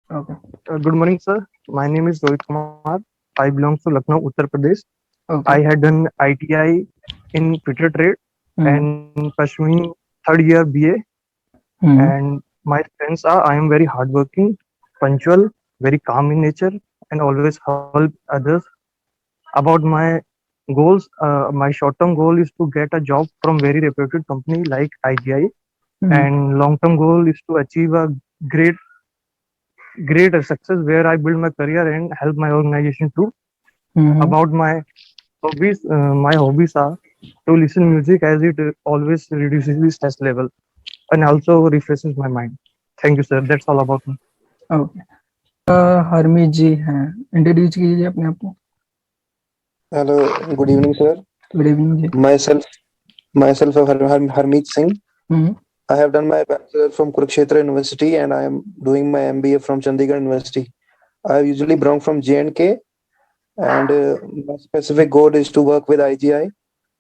Okay. Good morning, sir. My name is Rohit Kumar. I belong to Lucknow, Uttar Pradesh. Okay. I had done ITI in Twitter trade Hmm. and pursuing third year BA. Hmm. And my strengths are I am very hardworking, punctual, very calm in nature, and always help others. About my goals, my short-term goal is to get a job from very reputed company like IGI, Hmm. and long-term goal is to achieve a great great success where I build my career and help my organization too. Hmm. About my hobbies are to listen music as it always reduces the stress level and also refreshes my mind. Thank you, sir. That's all about me. Okay. Harmeet जी हैं, introduce कीजिए अपने आप को। Hello, good evening, sir. Good evening ji. Myself, myself, Harmeet Singh. Hmm. I have done my bachelor from Kurukshetra University, and I am doing my MBA from Chandigarh University. I usually belong from J&K, and my specific goal is to work with IGI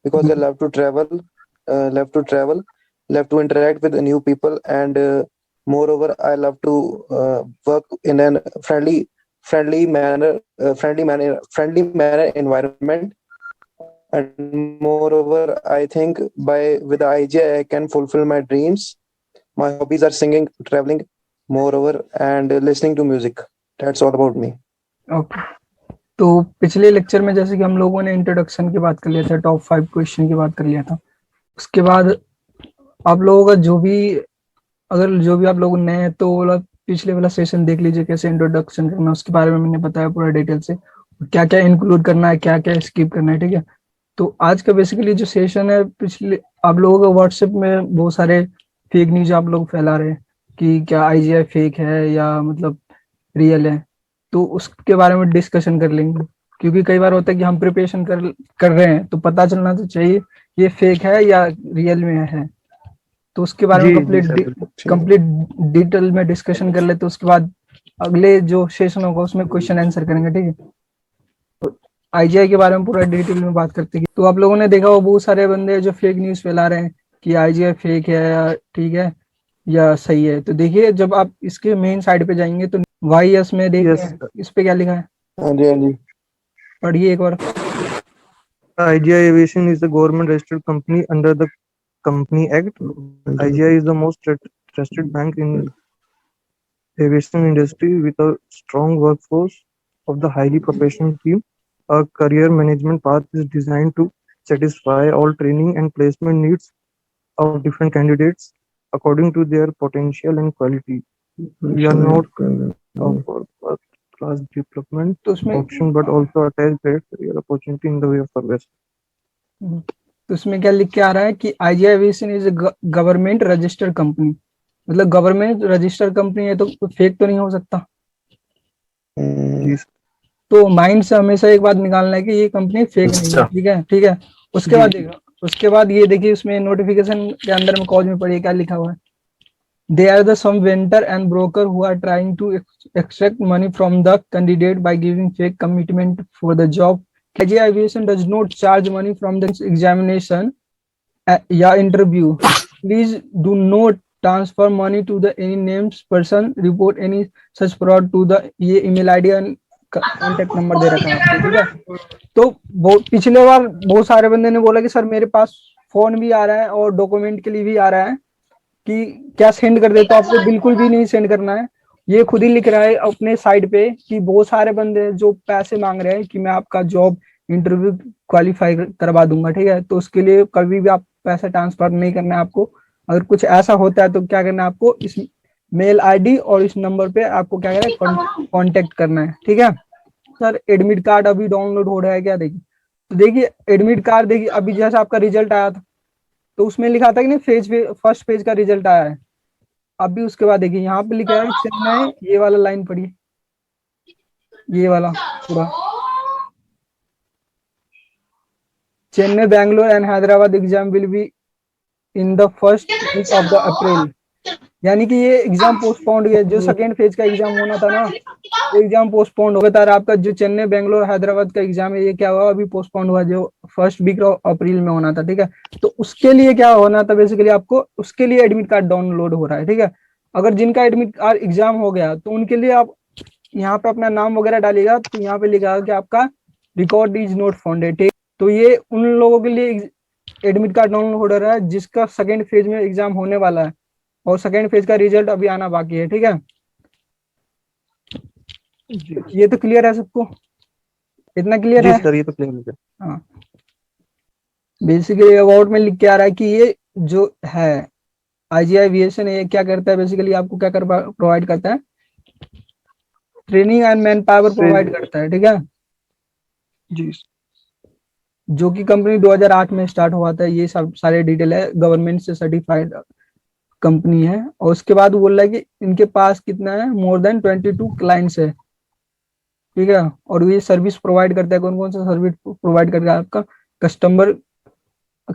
because I love to travel, love to interact with the new people, and moreover, I love to work in a friendly manner environment. And moreover, I think with IGI I can fulfill my dreams. My hobbies are singing, traveling, moreover, and listening to music. That's all about me. Okay. तो पिछले lecture में जैसे कि हम लोगों ने introduction की बात कर लिया था, टॉप 5 क्वेश्चन की बात कर लिया था। उसके बाद आप लोगों का जो भी आप लोग नए हैं तो वाला पिछले वाला सेशन देख लीजिए, कैसे इंट्रोडक्शन करना उसके बारे में मैंने बताया पूरा डिटेल से, क्या क्या इंक्लूड करना है, क्या क्या स्किप करना है। ठीक है। तो आज का बेसिकली जो सेशन है, पिछले आप लोगों का व्हाट्सएप में बहुत सारे फेक न्यूज आप लोग फैला रहे हैं कि क्या आईजीआई फेक है या मतलब रियल है, तो उसके बारे में डिस्कशन कर लेंगे। क्योंकि कई बार होता है कि हम प्रिपरेशन कर रहे हैं तो पता चलना तो चाहिए ये फेक है या रियल में है। तो उसके बारे में जी जी सर, बिल्कुल। ठीक है। कंप्लीट डिटेल में डिस्कशन कर लेते, उसके बाद अगले जो सेशन होगा उसमें क्वेश्चन आंसर करेंगे। ठीक है। आईजीआई के बारे में पूरा डिटेल में बात करते हैं। तो आप लोगों ने देखा हो बहुत सारे बंदे जो फेक न्यूज फैला रहे हैं कि आईजीआई फेक है या ठीक है या सही है। तो देखिए, जब आप इसके मेन साइड पे जाएंगे तो वाई एस में देखते Yes, हैं इस पे क्या लिखा है, हाँ जी, हाँ जी। पढ़िए एक बार। IGI Aviation is a government registered company under the Company Act. IGI is the most trusted bank in aviation industry with a strong workforce of the highly professional team. A career management path is designed to satisfy all training and placement needs of different candidates according to their potential and quality. We are not offer first class development तो उसमें option but also attach great career opportunity in the way of service. तो उसमें क्या लिख के आ रहा है कि IGI aviation is government registered company. मतलब गवर्नमेंट रजिस्टर्ड कंपनी है तो फेक तो नहीं हो सकता। हम्म, जी तो माइंड से हमेशा एक बात निकालना है कि ये कंपनी फेक नहीं है। ठीक है, ठीक है। उसके जी बाद जी। देखो, उसके बाद ये देखिए उसमें नोटिफिकेशन के अंदर में कॉज में पढ़िए क्या लिखा हुआ है। They are the some vendor and broker who are trying to extract money from the candidate by giving fake commitment for the job. KJ Aviation does not charge money from the examination या interview. Please do not transfer money to the any names person, report any such fraud to the, ये email ID and contact number दे रखा है आपको। ठीक है। तो पिछले बार बहुत सारे बंदे ने बोला कि सर मेरे पास फोन भी आ रहा है और डॉक्यूमेंट के लिए भी आ रहा है कि क्या सेंड कर दे, तो आपको बिल्कुल भी नहीं सेंड करना है। ये खुद ही लिख रहा है अपने साइड पे कि बहुत सारे बंदे जो पैसे मांग रहे हैं कि मैं आपका जॉब इंटरव्यू क्वालिफाई करवा दूंगा। ठीक है। तो उसके लिए कभी भी आप पैसा ट्रांसफर नहीं करना है आपको। अगर कुछ ऐसा होता है तो क्या करना है आपको, इस मेल आईडी और इस नंबर पे आपको क्या करना है, कांटेक्ट करना है। ठीक है। सर एडमिट कार्ड अभी डाउनलोड हो रहा है क्या, देखिए। तो देखिए एडमिट कार्ड, देखिए अभी जैसा आपका रिजल्ट आया था तो उसमें लिखा था कि नहीं फर्स्ट पेज का रिजल्ट आया है। अभी उसके बाद देखिए यहाँ पे लिखा है चेन्नई, ये वाला लाइन पढ़िए, ये वाला पूरा, Chennai Bangalore and Hyderabad exam will be in the first week of the April. यानी कि ये एग्जाम पोस्टपोन्ड हुआ, जो सेकेंड फेज का एग्जाम होना था ना वो एग्जाम पोस्टपोन्ड हो गया था। आपका जो चेन्नई बैंगलोर हैदराबाद का एग्जाम है ये क्या हुआ, अभी पोस्टपोन्ड हुआ, जो फर्स्ट वीक ऑफ अप्रैल में होना था। ठीक है। तो उसके लिए क्या होना था, बेसिकली आपको उसके लिए एडमिट कार्ड डाउनलोड हो रहा है। ठीक है। अगर जिनका एडमिट कार्ड एग्जाम हो गया तो उनके लिए आप यहाँ पे अपना नाम वगैरह डालिएगा, तो यहाँ पे लिखा कि आपका रिकॉर्ड इज नॉट फाउंडेड, ठीक। तो ये उन लोगों के लिए एडमिट कार्ड डाउनलोड होल्डर है जिसका सेकेंड फेज में एग्जाम होने वाला है, और सेकेंड फेज का रिजल्ट अभी आना बाकी है, ठीक है। जी ये तो क्लियर है सबको, इतना क्लियर जी है? सर, ये तो क्लियर हो गया। हाँ। बेसिकली अबाउट में लिख के आ रहा है कि ये जो है आईजीआई एविएशन, ये क्या करता है बेसिकली, आपको क्या कर प्रोवाइड करता है, training and man power provide करता है, ठीक है। जी जो कि कंपनी 2008 में स्टार्ट हुआ था, ये सब सारे डिटेल है, गवर्नमेंट से सर्टिफाइड कंपनी है। और उसके बाद बोल रहा है कि इनके पास कितना है, मोर देन 22 क्लाइंट्स है, ठीक है। और ये सर्विस प्रोवाइड करता है, कौन कौन सा सर्विस प्रोवाइड करता है, आपका कस्टमर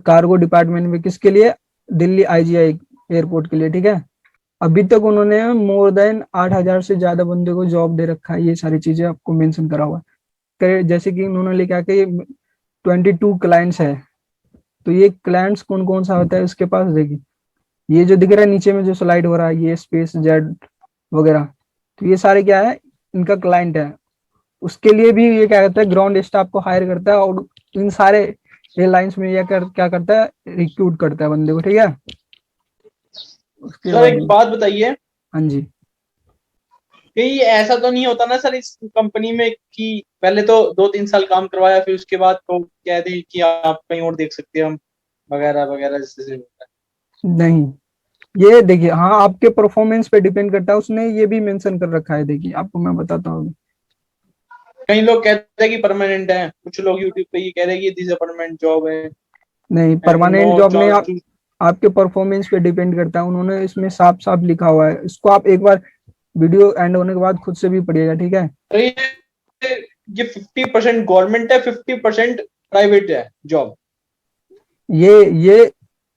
कार्गो डिपार्टमेंट में, किसके लिए, दिल्ली आईजीआई एयरपोर्ट के लिए, ठीक है। अभी तक उन्होंने मोर देन 8,000 से ज्यादा बंदे को जॉब दे रखा है, ये सारी चीजें आपको मेंशन करा हुआ है। जैसे कि उन्होंने लिखा कि 22 क्लाइंट्स है, तो ये क्लाइंट्स कौन कौन सा होता है उसके पास, देखिए ये जो दिख रहा है नीचे में जो स्लाइड हो रहा है, ये स्पेस जेड वगैरह, तो ये सारे क्या है, इनका क्लाइंट है। उसके लिए भी ये क्या करता है, ग्राउंड स्टाफ को हायर करता है, और इन सारे एयरलाइंस में ये क्या करता है, रिक्रूट करता है बंदे को, ठीक है। उसके सर बाद एक बात बताइए, हाँ जी, कहीं ऐसा तो नहीं होता ना सर इस कंपनी में कि पहले तो 2-3 साल काम करवाया, फिर उसके बाद तो कह दें कि आप कहीं और देख सकते हैं हम, वगैरह वगैरह, जैसे होता है। नहीं ये देखिए, हाँ आपके परफॉर्मेंस पे डिपेंड करता है, उसने ये भी मेंशन कर रखा है, देखिए आपको मैं बताता हूँ। कई लोग कहते हैं कि परमानेंट है, कुछ लोग यूट्यूब पे ये कह रहे हैं कि दिस अ परमानेंट जॉब है, नहीं, एंड नो परमानेंट जॉब नहीं, चांस टू। आपके परफॉर्मेंस पे डिपेंड करता है, उन्होंने इसमें साफ साफ लिखा हुआ है, इसको आप एक बार वीडियो एंड होने के बाद खुद से भी पढ़िएगा, ठीक है। ये 50% गवर्नमेंट है, 50% प्राइवेट है जॉब। ये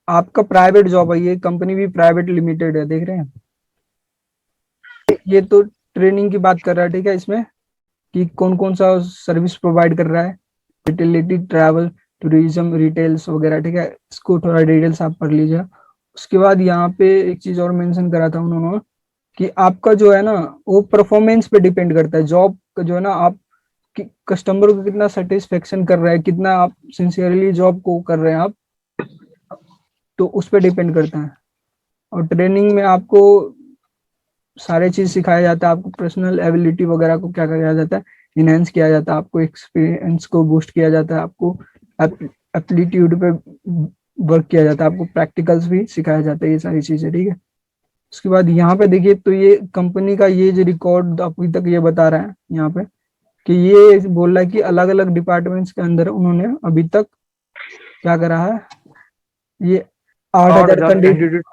आपका प्राइवेट जॉब है, ये कंपनी भी प्राइवेट लिमिटेड है, देख रहे हैं। ये तो ट्रेनिंग की बात कर रहा है, ठीक है, इसमें कि कौन कौन सा सर्विस प्रोवाइड कर रहा है, यूटिलिटी, ट्रैवल, टूरिज्म, रिटेल्स वगैरह, ठीक है। इसको थोड़ा डिटेल्स आप पढ़ लीजिए। उसके बाद यहाँ पे एक चीज और मेंशन करा था उन्होंने, कि आपका जो है ना, वो परफॉर्मेंस पे डिपेंड करता है, जॉब का जो है ना, आप कस्टमर को कितना सेटिस्फेक्शन कर रहे हैं, कितना आप सिंसियरली जॉब को कर रहे हैं आप, तो उस पर डिपेंड करता है। और ट्रेनिंग में आपको सारे चीज सिखाया जाता है, आपको पर्सनल एबिलिटी वगैरह को क्या किया जाता है, इनहेंस किया जाता है, आपको एक्सपीरियंस को बूस्ट किया जाता है, आपको एप्टीट्यूड पे वर्क किया जाता है, आपको प्रैक्टिकल्स भी सिखाया जाता है, ये सारी चीजें, ठीक है। उसके बाद यहाँ पे देखिए, तो ये कंपनी का ये जो रिकॉर्ड अभी तक ये बता रहा है यहाँ पे, कि ये बोल रहा है कि अलग अलग डिपार्टमेंट्स के अंदर उन्होंने अभी तक क्या करा है, ये 8,000 8,000 कैंडिडेट, कैंडिडेट।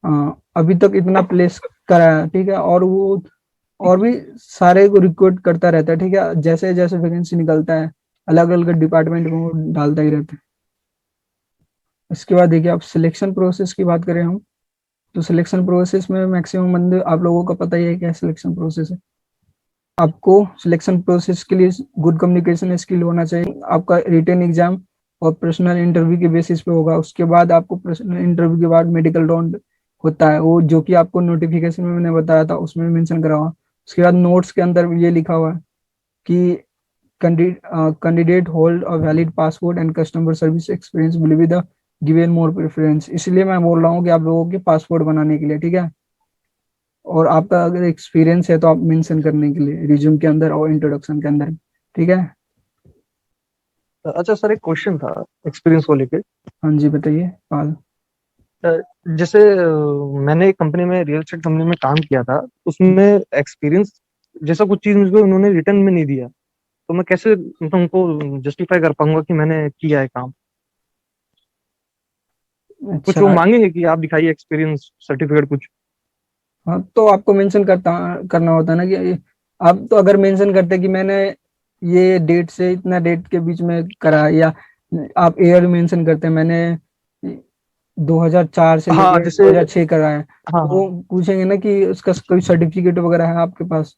हाँ अभी तक इतना प्लेस करा है, ठीक है। और वो और भी सारे को रिक्रूट करता रहता है, ठीक है, जैसे जैसे वैकेंसी निकलता है अलग अलग डिपार्टमेंट में वो डालता ही रहता है। इसके बाद देखिए, आप सिलेक्शन प्रोसेस की बात करें हम, तो सिलेक्शन प्रोसेस में मैक्सिमम बंदे, आप लोगों का पता ही है क्या सिलेक्शन प्रोसेस है। आपको सिलेक्शन प्रोसेस के लिए गुड कम्युनिकेशन स्किल होना चाहिए, आपका रिटन एग्जाम और पर्सनल इंटरव्यू के बेसिस पे होगा। उसके बाद आपको पर्सनल इंटरव्यू के बाद मेडिकल राउंड होता है, वो जो कि आपको नोटिफिकेशन में मैंने बताया था उसमें मेंशन करा हुआ। उसके बाद नोट्स के अंदर ये लिखा हुआ है कि candidate hold a valid passport and customer service experience will be the given more preference, इसलिए मैं बोल रहा हूँ कि आप लोगों के पासपोर्ट बनाने के लिए, ठीक है। और आपका अगर एक्सपीरियंस है तो आप मेंशन करने के लिए रिज्यूम के अंदर और इंट्रोडक्शन के अंदर, ठीक है। अच्छा सर, एक क्वेश्चन था एक्सपीरियंस को लेके। हाँ जी बताइए पाल। जैसे मैंने एक कंपनी में, रियल एस्टेट कंपनी में काम किया था, उसमें एक्सपीरियंस जैसा कुछ चीज मुझको उन्होंने रिटर्न में नहीं दिया, तो मैं कैसे मतलब उनको जस्टिफाई कर पाऊंगा कि मैंने किया है काम? कुछ वो अच्छा, मांगेंगे कि आप दिखाइए एक्सपीरियंस सर्टिफिकेट कुछ? हाँ तो आपको मेंशन करना होता है ना, कि आप तो अगर मेंशन करते कि मैंने ये डेट से इतना डेट के बीच में करा, या आप ईयर मेंशन करते मैंने 2004 से हाँ लेके जैसे, 2006 करा है, हाँ तो हाँ। वो पूछेंगे ना कि उसका कोई सर्टिफिकेट वगैरह है आपके पास।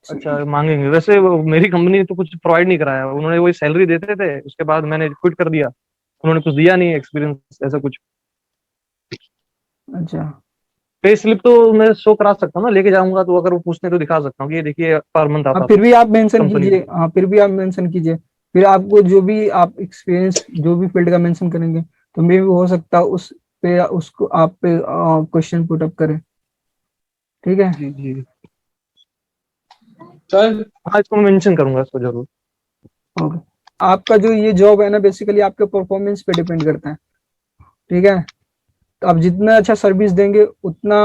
अच्छा मांगेंगे, वैसे वो मेरी कंपनी ने तो कुछ प्रोवाइड नहीं कराया, उन्होंने वही सैलरी देते थे, उसके बाद मैंने क्विट कर दिया, उन्होंने कुछ दिया नहीं एक्सपीरियंस ऐसा कुछ। अच्छा, पे स्लिप तो मैं शो करा सकता हूँ ना, लेके जाऊंगा तो अगर वो पूछते तो दिखा सकता हूँ कि ये देखिए पर मंथ हाँ आता फिर भी आप मेंशन कंपनी कीजिए, हाँ फिर भी आप मेंशन कीजिए। फिर आपको जो भी आप एक्सपीरियंस जो भी फील्ड का मेंशन करेंगे तो मे भी हो सकता है उस पे उसको आप पे क्वेश्चन पुट अप करें, ठीक है। जी जी। चल हाँ इसको मैं मेंशन करूंगा इसको जरूर। ओके। आपका जो ये जॉब है ना बेसिकली आपके परफॉर्मेंस पे डिपेंड करता है, ठीक है। तो आप जितना अच्छा सर्विस देंगे उतना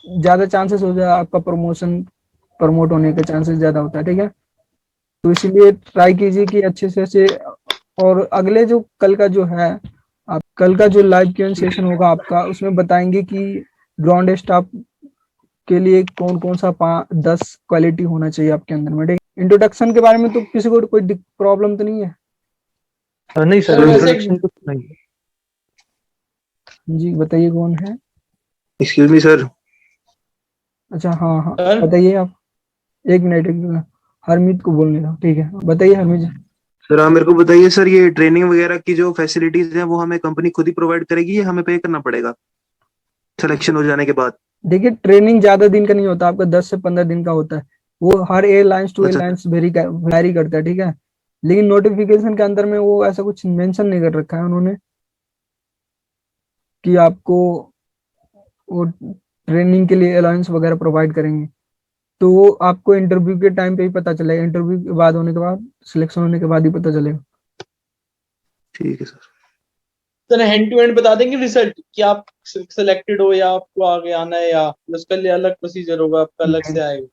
ज्यादा चांसेस हो जाए आपका प्रमोट होने के चांसेस ज्यादा होता है, ठीक है। तो इसीलिए ट्राई कीजिए कि अच्छे से अच्छे। और अगले जो कल का जो है, आप कल का जो लाइव क्यूएन सेशन होगा आपका, उसमें बताएंगे कि ग्राउंड स्टाफ के लिए कौन कौन सा 10 क्वालिटी होना चाहिए आपके अंदर में, ठीक। इंट्रोडक्शन के बारे में तो किसी को कोई प्रॉब्लम तो नहीं है? नहीं सर, सर वैसे इंट्रोडक्शन तो नहीं। जी बताइए कौन है? Excuse me sir. अच्छा हाँ हाँ सर बताइए आप। एक मिनट हरमीत को बोलने दो, ठीक है बताइए हरमीत जी। सर आप मेरे को बताइए सर, ये ट्रेनिंग वगैरह की जो फैसिलिटीज हैं वो हमें कंपनी खुद ही प्रोवाइड करेगी या हमें पे करना पड़ेगा सिलेक्शन हो जाने के बाद? देखिए ट्रेनिंग ज्यादा दिन का नहीं होता, आपका 10 से 15 दिन का होता है। वो हर एयरलाइंस टू अच्छा एयरलाइंस वेरी करता है, ठीक है। लेकिन नोटिफिकेशन के अंदर में वो ऐसा कुछ मेंशन नहीं कर रखा है उन्होंने कि आपको वो ट्रेनिंग के लिए अलाउंस वगैरह प्रोवाइड करेंगे। तो वो आपको इंटरव्यू के टाइम पे ही पता चलेगा, इंटरव्यू के बाद होने के बाद, सिलेक्शन होने के बाद ही पता चलेगा। ठीक है sir. Sir hand to hand बता देंगे रिजल्ट कि आप सिलेक्टेड हो या आपको आगे आना है, या उसके लिए अलग प्रोसीजर होगा, आपका अलग से आएगा?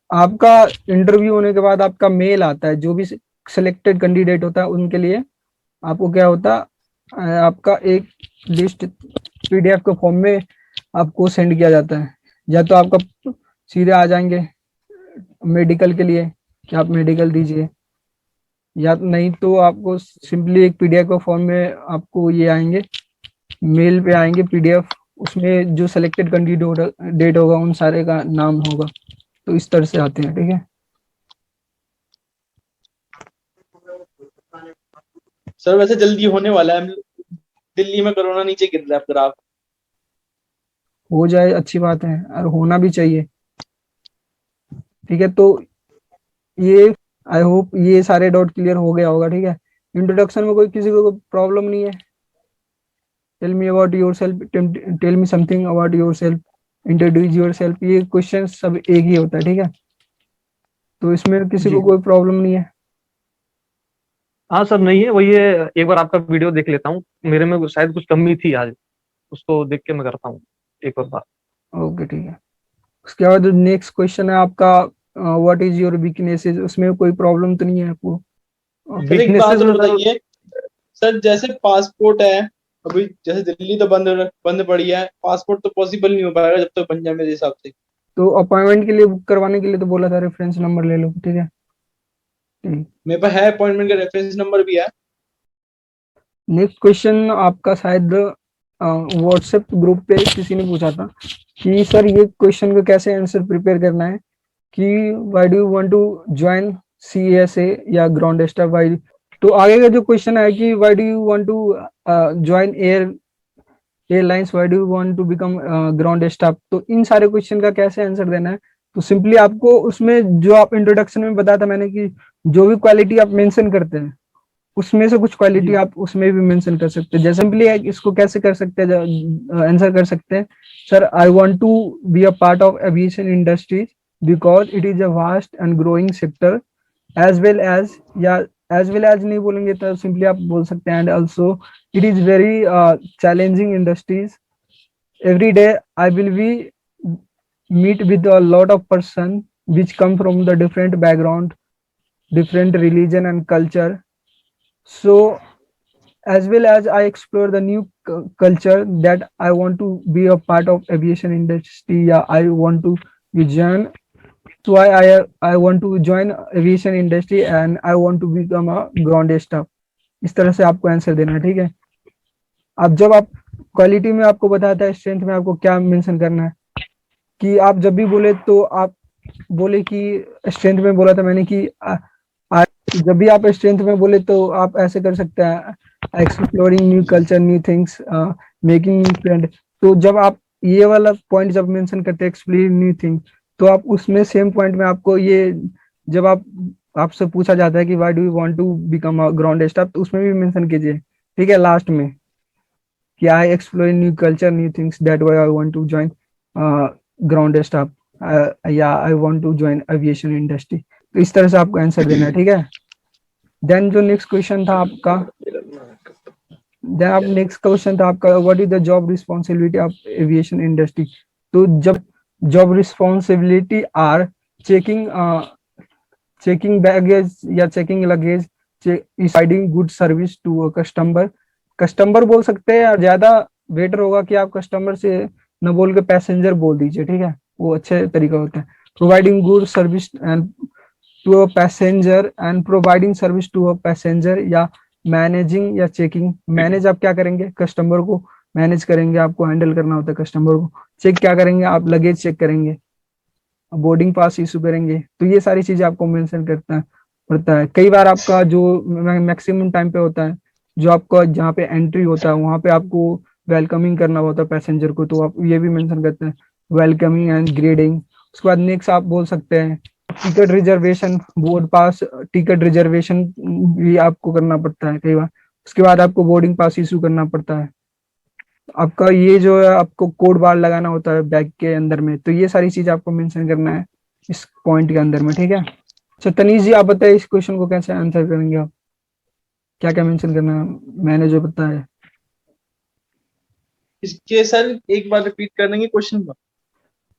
आपका इंटरव्यू होने के बाद आपका मेल आता है, जो भी सिलेक्टेड कैंडिडेट होता है उनके लिए आपको क्या होता है, आपका एक लिस्ट पीडीएफ के फॉर्म में आपको सेंड किया जाता है। या तो आपका सीधे आ जाएंगे मेडिकल के लिए कि आप मेडिकल दीजिए, या नहीं तो आपको सिंपली एक पीडीएफ के फॉर्म में आपको ये आएंगे, मेल पे आएंगे पीडीएफ। उसमें जो सिलेक्टेड कैंडिडेट होगा उन सारे का नाम होगा। तो इस तरह से आते हैं, ठीक है। सर वैसे जल्दी होने वाला है, दिल्ली में कोरोना नीचे गिर रहा है ग्राफ। हो जाए अच्छी बात है और होना भी चाहिए, ठीक है। तो ये आई होप ये सारे डाउट क्लियर हो गया होगा, ठीक है। इंट्रोडक्शन में कोई किसी को प्रॉब्लम नहीं है? Tell me about yourself, tell me something about yourself, introduce yourself, ये क्वेश्चन सब एक ही होता है, ठीक है। तो इसमें किसी जी को कोई प्रॉब्लम नहीं है? हाँ सर, नहीं है वही है, एक बार आपका वीडियो देख लेता हूँ, मेरे में शायद कुछ कमी थी आज, उसको देख के मैं करता हूँ एक और बार। ओके ठीक है। उसके बाद नेक्स्ट क्वेश्चन है आपका, व्हाट इज योर वीकनेसेस, उसमें कोई प्रॉब्लम तो नहीं है आपको? सर एक बात वीकनेसेस और में सर, बताइए, सर जैसे पासपोर्ट है, अभी जैसे दिल्ली तो बंद बंद पड़ी है, पासपोर्ट तो पॉसिबल नहीं हो पाएगा जब तक बन जाए मेरे हिसाब से। तो अपॉइंटमेंट के लिए बुक करवाने के लिए तो बोला था रेफरेंस नंबर ले लो, ठीक है। मेरे पास है, अपॉइंटमेंट का रेफरेंस नंबर भी है। नेक्स्ट क्वेश्चन आपका शायद व्हाट्सएप ग्रुप पे किसी ने पूछा था कि सर ये क्वेश्चन का कैसे आंसर प्रिपेयर करना है कि why do you want to join CSA या ग्राउंड स्टाफ, वाई। तो आगे का जो क्वेश्चन है कि why do you want to join airlines, why do you want to become ground staff, तो इन सारे क्वेश्चन का कैसे आंसर देना है? तो सिंपली आपको उसमें जो आप इंट्रोडक्शन में बताया था मैंने कि जो भी क्वालिटी आप मेंशन करते हैं उसमें से कुछ क्वालिटी जी आप उसमें भी मेंशन कर सकते हैं। जैसे सिंपली इसको कैसे कर सकते हैं, आंसर कर सकते हैं, sir I want to be a part of aviation industries because it is a vast and growing sector as well as, या एज वेल एज नहीं बोलेंगे तो सिंपली आप बोल सकते हैं and also it is very challenging industries, every day I will be meet with a lot of person which come from the different background, different religion and culture. So as well as I explore the new culture that I want to be a part of aviation industry. Yeah, I want to join. So I want to join aviation industry and I want to become a ground staff. इस तरह से आपको answer देना है, ठीक है। अब जब आप क्वालिटी में आपको बताता है स्ट्रेंथ में आपको क्या मेंशन करना है, कि आप जब भी बोले तो आप बोले कि स्ट्रेंथ में बोला था मैंने कि जब भी आप स्ट्रेंथ में बोले तो आप ऐसे कर सकते हैं, exploring new culture, new things, making new friend. तो जब आप ये वाला पॉइंट जब मेंशन करते हैं एक्सप्लेन न्यू थिंग, तो आप उसमें सेम पॉइंट में आपको ये, जब आपसे पूछा जाता है कि why do you want to become a ground staff, तो उसमें भी मेंशन कीजिए, ठीक है, लास्ट में, कि I explore new culture new things that why I want to join ground staff, या I want to join aviation industry. तो इस तरह से आपको आंसर देना है, ठीक है। देन जो नेक्स्ट क्वेश्चन था आपका, नेक्स्ट क्वेश्चन था आपका, what is the job responsibility of aviation industry. तो जब job responsibility are checking checking baggage या checking luggage, providing good service to customer, customer बोल सकते हैं, या ज्यादा बेटर होगा कि आप कस्टमर से न बोल के पैसेंजर बोल दीजिए, ठीक है, वो अच्छे तरीका होता है। Providing good service and to a passenger and providing service to a passenger, या मैनेजिंग या चेकिंग। मैनेज आप क्या करेंगे, कस्टमर को मैनेज करेंगे, आपको हैंडल करना होता है कस्टमर को। चेक क्या करेंगे, आप लगेज चेक करेंगे, बोर्डिंग पास इशू करेंगे। तो ये सारी चीजें आपको मेंशन पड़ता है। कई बार आपका जो मैक्सिमम टाइम पे होता है, जो आपका जहाँ पे एंट्री होता है वहां पे आपको वेलकमिंग करना होता है पैसेंजर को, तो आप ये भी मेंशन करते हैं, वेलकमिंग एंड ग्रेडिंग। उसके बाद नेक्स्ट आप बोल सकते हैं टिकट रिजर्वेशन, बोर्ड पास टिकट रिजर्वेशन भी आपको करना पड़ता है कई बार। उसके बाद आपको बोर्डिंग पास इशू करना पड़ता है। आपका ये जो है, आपको कोड बार लगाना होता है बैग के अंदर में। तो ये सारी चीज आपको मेंशन करना है इस पॉइंट के अंदर में, ठीक है। अच्छा तनीश जी, आप बताइए इस क्वेश्चन को कैसे आंसर करेंगे आप, क्या क्या मेंशन करना है, मैंने जो बताया है। इसके सर एक बार रिपीट कर देंगे क्वेश्चन को।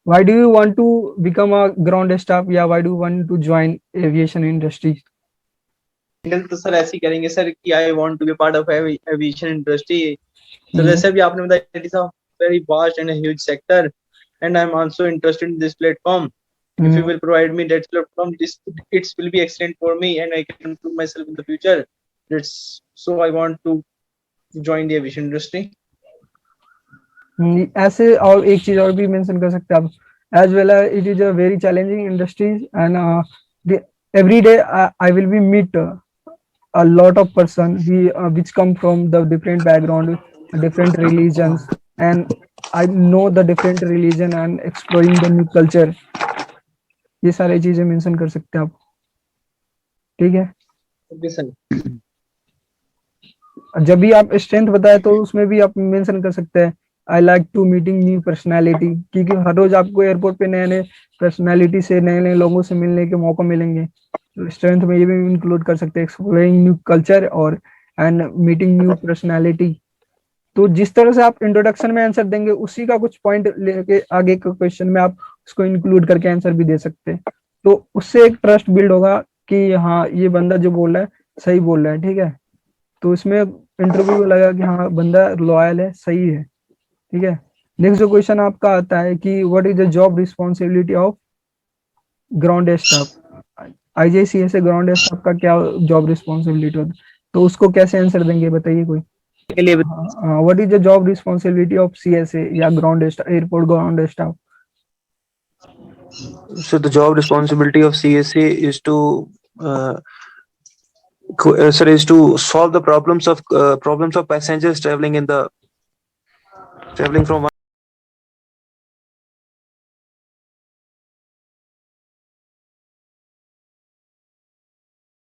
Why do you want to become a ground staff, या why do you want to join aviation industry? Handle तो सर ऐसे ही करेंगे सर कि I want to be part of aviation industry. तो जैसे अभी आपने बताया, it is a very vast and huge sector and I am also interested in this platform. If you will provide me that platform, this it will be excellent for me and I can improve myself in the future. That's so I want to join the aviation industry. ऐसे और एक चीज और भी mention कर सकते हैं आप, as well it is a very challenging industries and every day I will be meet a lot of person which come from the different background, different religions, and I know the different religion and exploring the new culture। ये सारी चीजें mention कर सकते हैं आप, ठीक है। Okay, sir. जब भी आप स्ट्रेंथ बताए तो उसमें भी आप मेंशन कर सकते हैं I like to meeting new personality, क्योंकि हर रोज आपको एयरपोर्ट पे नए नए पर्सनालिटी से, नए नए लोगों से मिलने के मौका मिलेंगे। तो स्ट्रेंथ में ये भी इंक्लूड कर सकते हैं एक्सप्लोरिंग न्यू कल्चर और एंड मीटिंग न्यू पर्सनालिटी। तो जिस तरह से आप इंट्रोडक्शन में आंसर देंगे, उसी का कुछ पॉइंट लेके आगे के क्वेश्चन में आप उसको इंक्लूड करके आंसर भी दे सकते हैं। तो उससे एक ट्रस्ट बिल्ड होगा कि हाँ ये बंदा जो बोल रहा है सही बोल रहा है, ठीक है। तो इसमें इंटरव्यू में लगा कि हाँ बंदा लॉयल है, सही है, ठीक है। नेक्स्ट जो क्वेश्चन आपका आता है कि what is the job responsibility of ground staff. IGCA से ग्राउंड स्टाफ का क्या जॉब रिस्पॉन्सिबिलिटी होता है, तो उसको कैसे आंसर देंगे बताइए कोई। What is the job responsibility of CSA या ground staff, airport ground staff. So the job responsibility of CSA is to is to solve the problems of passengers traveling from